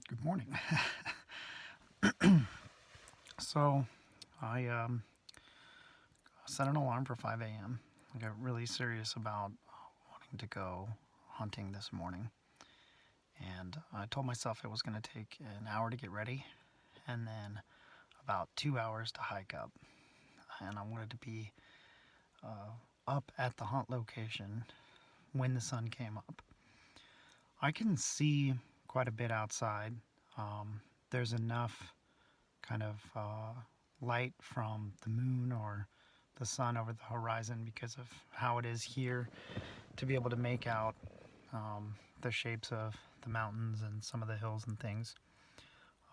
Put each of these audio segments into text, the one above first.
Good morning. So, I set an alarm for 5 a.m. I got really serious about wanting to go hunting this morning. And I told myself it was going to take an hour to get ready and then about 2 hours to hike up. And I wanted to be up at the hunt location when the sun came up. I can see quite a bit outside. There's enough kind of light from the moon or the sun over the horizon because of how it is here to be able to make out the shapes of the mountains and some of the hills and things.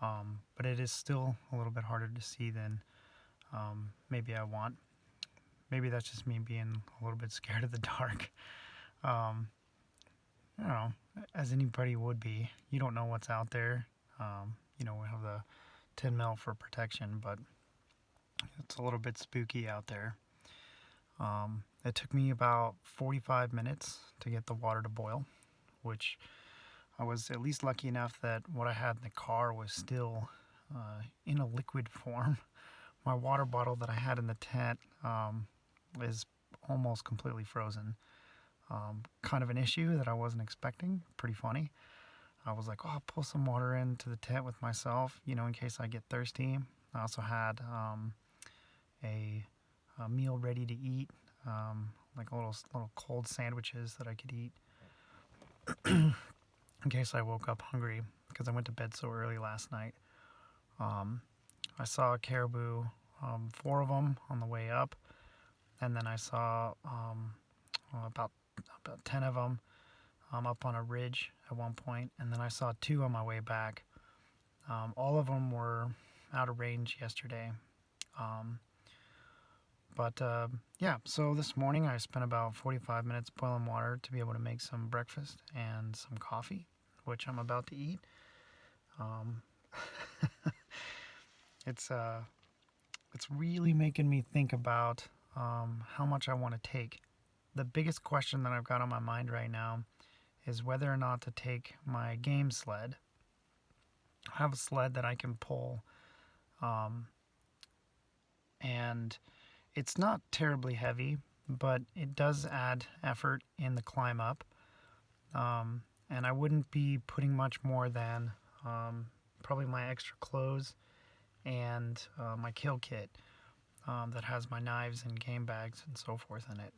But it is still a little bit harder to see than maybe I want. Maybe that's just me being a little bit scared of the dark. Um, I don't know, as anybody would be. You don't know what's out there. We have the 10 mil for protection, but it's a little bit spooky out there. It took me about 45 minutes to get the water to boil, which I was at least lucky enough that what I had in the car was still in a liquid form. My water bottle that I had in the tent is almost completely frozen. Kind of an issue that I wasn't expecting. Pretty funny. I was like, oh, I'll pull some water into the tent with myself, in case I get thirsty. I also had a meal ready to eat, like little cold sandwiches that I could eat in case I woke up hungry because I went to bed so early last night. Um, I saw a caribou, four of them on the way up, and then I saw about 10 of them up on a ridge at one point, and then I saw two on my way back. All of them were out of range yesterday. Um, But yeah, so this morning I spent about 45 minutes boiling water to be able to make some breakfast and some coffee, which I'm about to eat. Um, it's uh, it's really making me think about how much I want to take. The biggest question that I've got on my mind right now is whether or not to take my game sled. I have a sled that I can pull, um, and it's not terribly heavy, but it does add effort in the climb up. And I wouldn't be putting much more than um, probably my extra clothes and my kill kit that has my knives and game bags and so forth in it.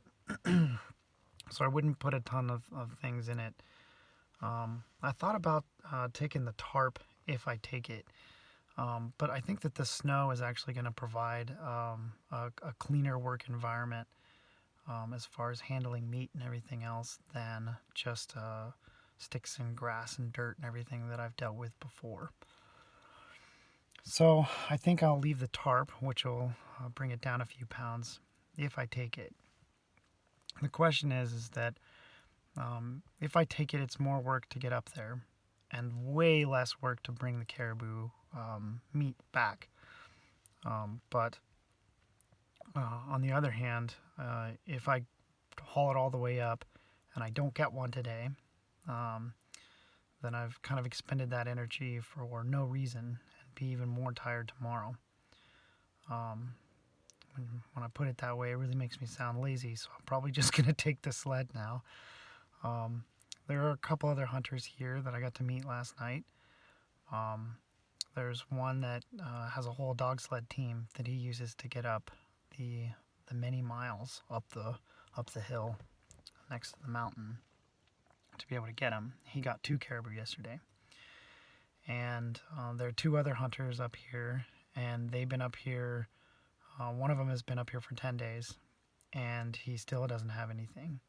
So I wouldn't put a ton of things in it. I thought about taking the tarp if I take it, but I think that the snow is actually going to provide a cleaner work environment as far as handling meat and everything else than just sticks and grass and dirt and everything that I've dealt with before. So I think I'll leave the tarp, which will bring it down a few pounds if I take it. The question is that if I take it, it's more work to get up there and way less work to bring the caribou meat back. But on the other hand, if I haul it all the way up and I don't get one today, um, then I've kind of expended that energy for no reason and be even more tired tomorrow. Um, when I put it that way, it really makes me sound lazy, so I'm probably just going to take the sled now. Um, there are a couple other hunters here that I got to meet last night. Um, there's one that has a whole dog sled team that he uses to get up the many miles up the hill next to the mountain to be able to get him. He got two caribou yesterday, and there are two other hunters up here, and they've been up here. One of them has been up here for 10 days, and he still doesn't have anything.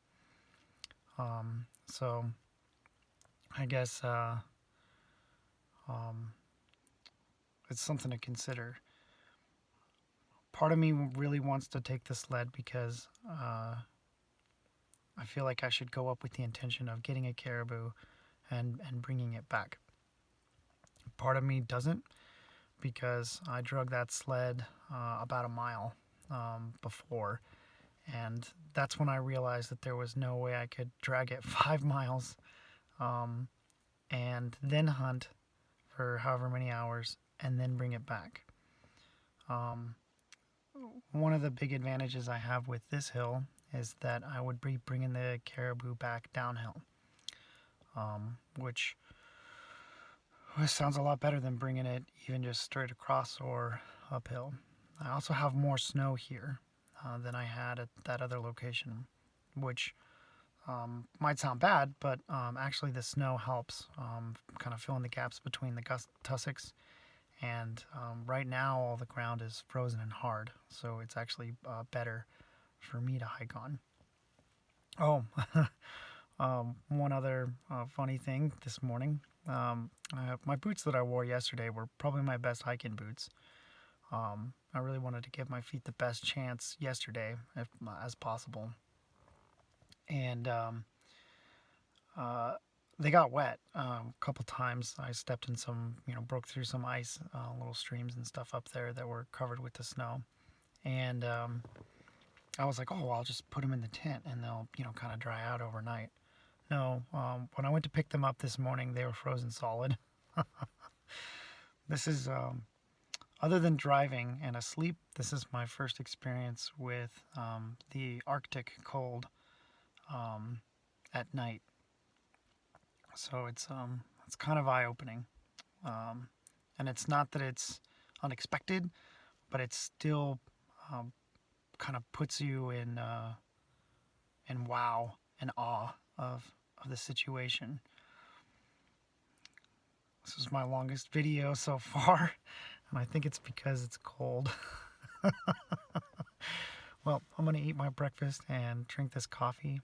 So I guess um, it's something to consider. Part of me really wants to take the sled because I feel like I should go up with the intention of getting a caribou and bringing it back. Part of me doesn't because I drug that sled about a mile before, and that's when I realized that there was no way I could drag it 5 miles and then hunt for however many hours and then bring it back. Um, One of the big advantages I have with this hill is that I would be bringing the caribou back downhill, which sounds a lot better than bringing it even just straight across or uphill. I also have more snow here than I had at that other location, which might sound bad, but actually the snow helps kind of fill in the gaps between the tussocks. And right now all the ground is frozen and hard, so it's actually better for me to hike on. Oh, one other funny thing this morning. My boots that I wore yesterday were probably my best hiking boots. I really wanted to give my feet the best chance yesterday, if as possible, and uh, they got wet a couple times. I stepped in some, broke through some ice, little streams and stuff up there that were covered with the snow, and I was like, oh, I'll just put them in the tent and they'll, kind of dry out overnight. No, when I went to pick them up this morning, they were frozen solid. This is, other than driving and asleep, this is my first experience with the Arctic cold at night. So it's kind of eye-opening, and it's not that it's unexpected, but it still kind of puts you in wow and awe of the situation. This is my longest video so far, and I think it's because it's cold. Well, I'm going to eat my breakfast and drink this coffee.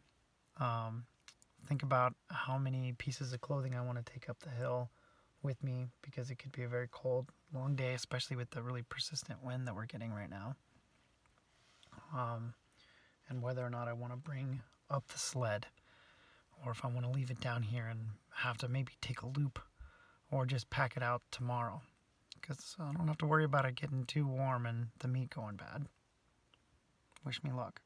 Think about how many pieces of clothing I want to take up the hill with me, because it could be a very cold, long day, especially with the really persistent wind that we're getting right now. And whether or not I want to bring up the sled, or if I want to leave it down here and have to maybe take a loop, or just pack it out tomorrow, because I don't have to worry about it getting too warm and the meat going bad. Wish me luck.